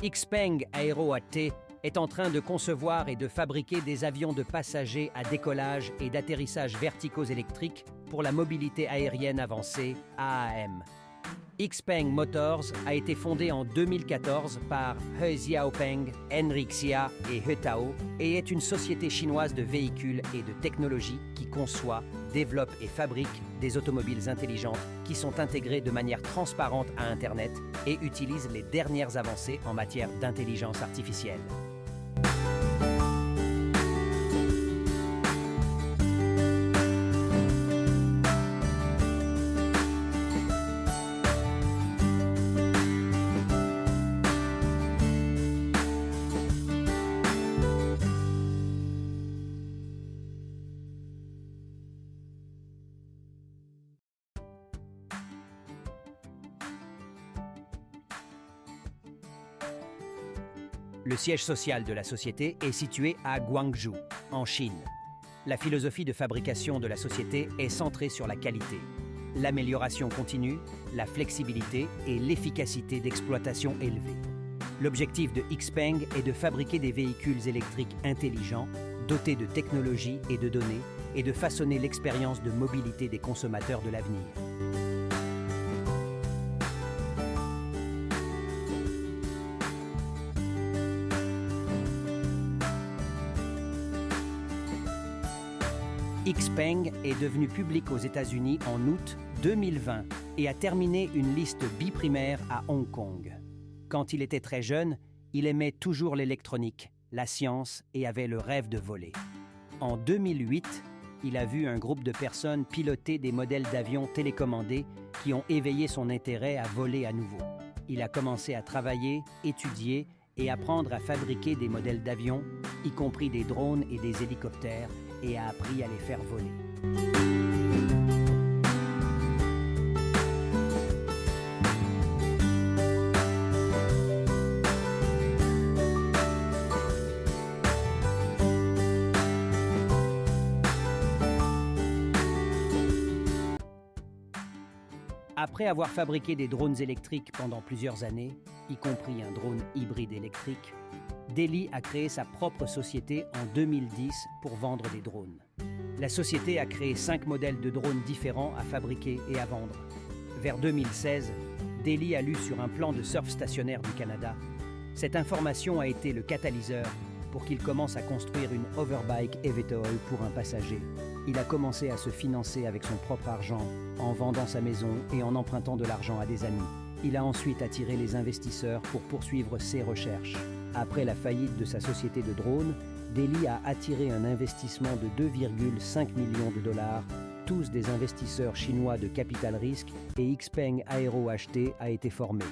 XPeng Aero HT est en train de concevoir et de fabriquer des avions de passagers à décollage et d'atterrissage verticaux électriques pour la mobilité aérienne avancée, AAM. XPeng Motors a été fondé en 2014 par He Xiaopeng, Enric Xia et He Tao et est une société chinoise de véhicules et de technologie qui conçoit, développe et fabrique des automobiles intelligentes qui sont intégrées de manière transparente à Internet et utilisent les dernières avancées en matière d'intelligence artificielle. Le siège social de la société est situé à Guangzhou, en Chine. La philosophie de fabrication de la société est centrée sur la qualité, l'amélioration continue, la flexibilité et l'efficacité d'exploitation élevée. L'objectif de XPeng est de fabriquer des véhicules électriques intelligents, dotés de technologies et de données, et de façonner l'expérience de mobilité des consommateurs de l'avenir. XPeng est devenu public aux États-Unis en août 2020 et a terminé une liste biprimaire à Hong Kong. Quand il était très jeune, il aimait toujours l'électronique, la science et avait le rêve de voler. En 2008, il a vu un groupe de personnes piloter des modèles d'avions télécommandés qui ont éveillé son intérêt à voler à nouveau. Il a commencé à travailler, étudier et apprendre à fabriquer des modèles d'avions, y compris des drones et des hélicoptères, et a appris à les faire voler. Après avoir fabriqué des drones électriques pendant plusieurs années, y compris un drone hybride électrique, Deli a créé sa propre société en 2010 pour vendre des drones. La société a créé 5 modèles de drones différents à fabriquer et à vendre. Vers 2016, Deli a lu sur un plan de surf stationnaire du Canada. Cette information a été le catalyseur pour qu'il commence à construire une Overbike eVTOL pour un passager. Il a commencé à se financer avec son propre argent, en vendant sa maison et en empruntant de l'argent à des amis. Il a ensuite attiré les investisseurs pour poursuivre ses recherches. Après la faillite de sa société de drones, Deli a attiré un investissement de 2,5 millions de dollars, tous des investisseurs chinois de capital risque, et XPeng Aero HT a été formé.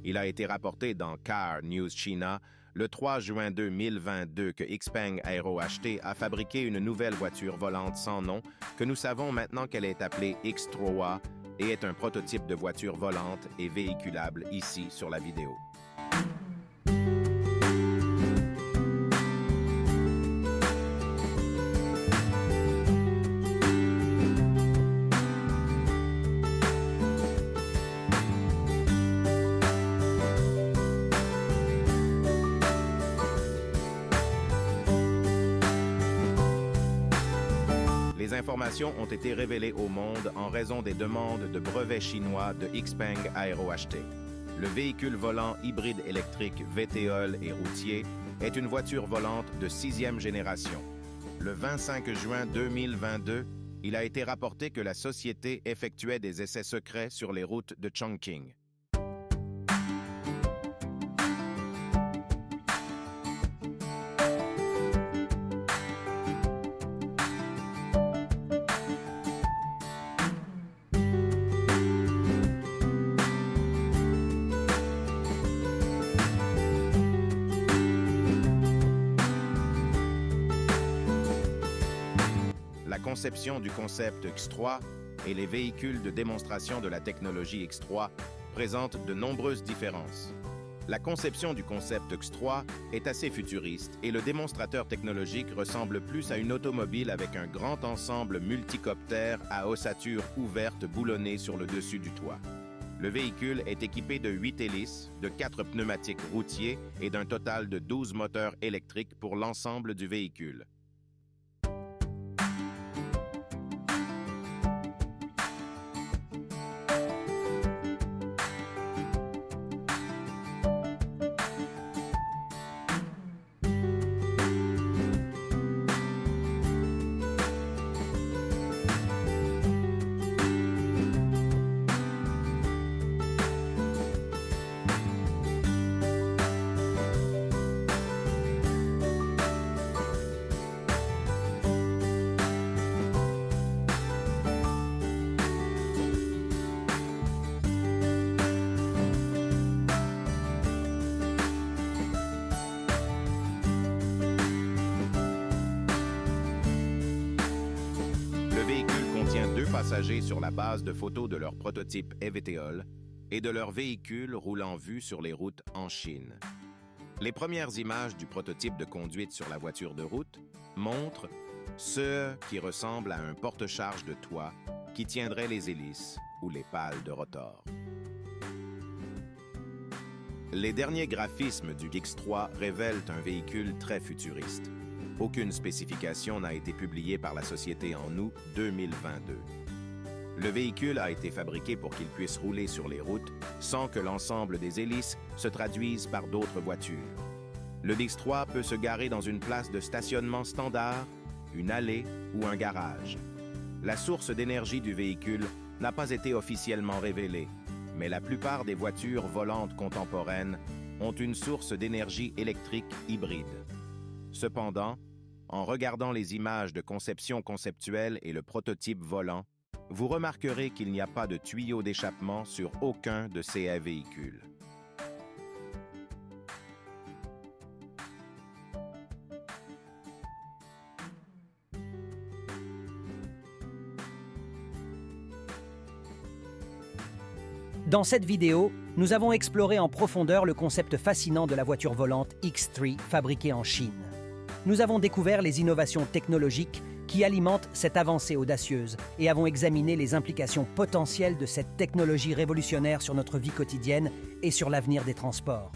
Il a été rapporté dans Car News China le 3 juin 2022 que XPeng Aero HT a fabriqué une nouvelle voiture volante sans nom que nous savons maintenant qu'elle est appelée X3 et est un prototype de voiture volante et véhiculable ici sur la vidéo. Les informations ont été révélées au monde en raison des demandes de brevets chinois de XPeng Aero HT. Le véhicule volant hybride électrique VTOL et routier est une voiture volante de 6e génération. Le 25 juin 2022, il a été rapporté que la société effectuait des essais secrets sur les routes de Chongqing. La conception du concept X3 et les véhicules de démonstration de la technologie X3 présentent de nombreuses différences. La conception du concept X3 est assez futuriste et le démonstrateur technologique ressemble plus à une automobile avec un grand ensemble multicoptère à ossature ouverte boulonnée sur le dessus du toit. Le véhicule est équipé de 8 hélices, de 4 pneumatiques routiers et d'un total de 12 moteurs électriques pour l'ensemble du véhicule. Le véhicule contient 2 passagers sur la base de photos de leur prototype EVTOL et de leur véhicule roulant vu sur les routes en Chine. Les premières images du prototype de conduite sur la voiture de route montrent ce qui ressemble à un porte-charge de toit qui tiendrait les hélices ou les pales de rotor. Les derniers graphismes du X3 révèlent un véhicule très futuriste. Aucune spécification n'a été publiée par la société en août 2022. Le véhicule a été fabriqué pour qu'il puisse rouler sur les routes sans que l'ensemble des hélices se traduisent par d'autres voitures. Le X3 peut se garer dans une place de stationnement standard, une allée ou un garage. La source d'énergie du véhicule n'a pas été officiellement révélée, mais la plupart des voitures volantes contemporaines ont une source d'énergie électrique hybride. Cependant, en regardant les images de conception conceptuelle et le prototype volant, vous remarquerez qu'il n'y a pas de tuyau d'échappement sur aucun de ces véhicules. Dans cette vidéo, nous avons exploré en profondeur le concept fascinant de la voiture volante X3 fabriquée en Chine. Nous avons découvert les innovations technologiques qui alimentent cette avancée audacieuse et avons examiné les implications potentielles de cette technologie révolutionnaire sur notre vie quotidienne et sur l'avenir des transports.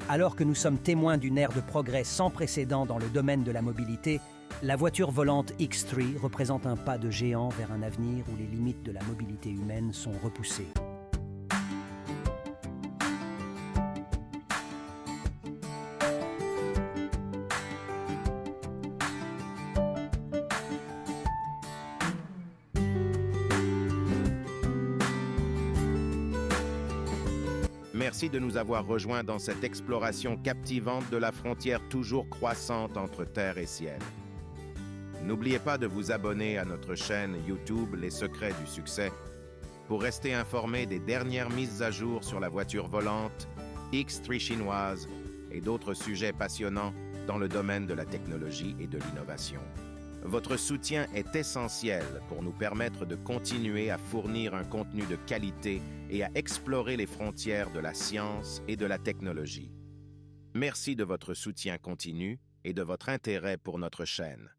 Alors que nous sommes témoins d'une ère de progrès sans précédent dans le domaine de la mobilité, la voiture volante X3 représente un pas de géant vers un avenir où les limites de la mobilité humaine sont repoussées. Merci de nous avoir rejoints dans cette exploration captivante de la frontière toujours croissante entre terre et ciel. N'oubliez pas de vous abonner à notre chaîne YouTube Les Secrets du Succès pour rester informé des dernières mises à jour sur la voiture volante, X3 chinoise et d'autres sujets passionnants dans le domaine de la technologie et de l'innovation. Votre soutien est essentiel pour nous permettre de continuer à fournir un contenu de qualité et à explorer les frontières de la science et de la technologie. Merci de votre soutien continu et de votre intérêt pour notre chaîne.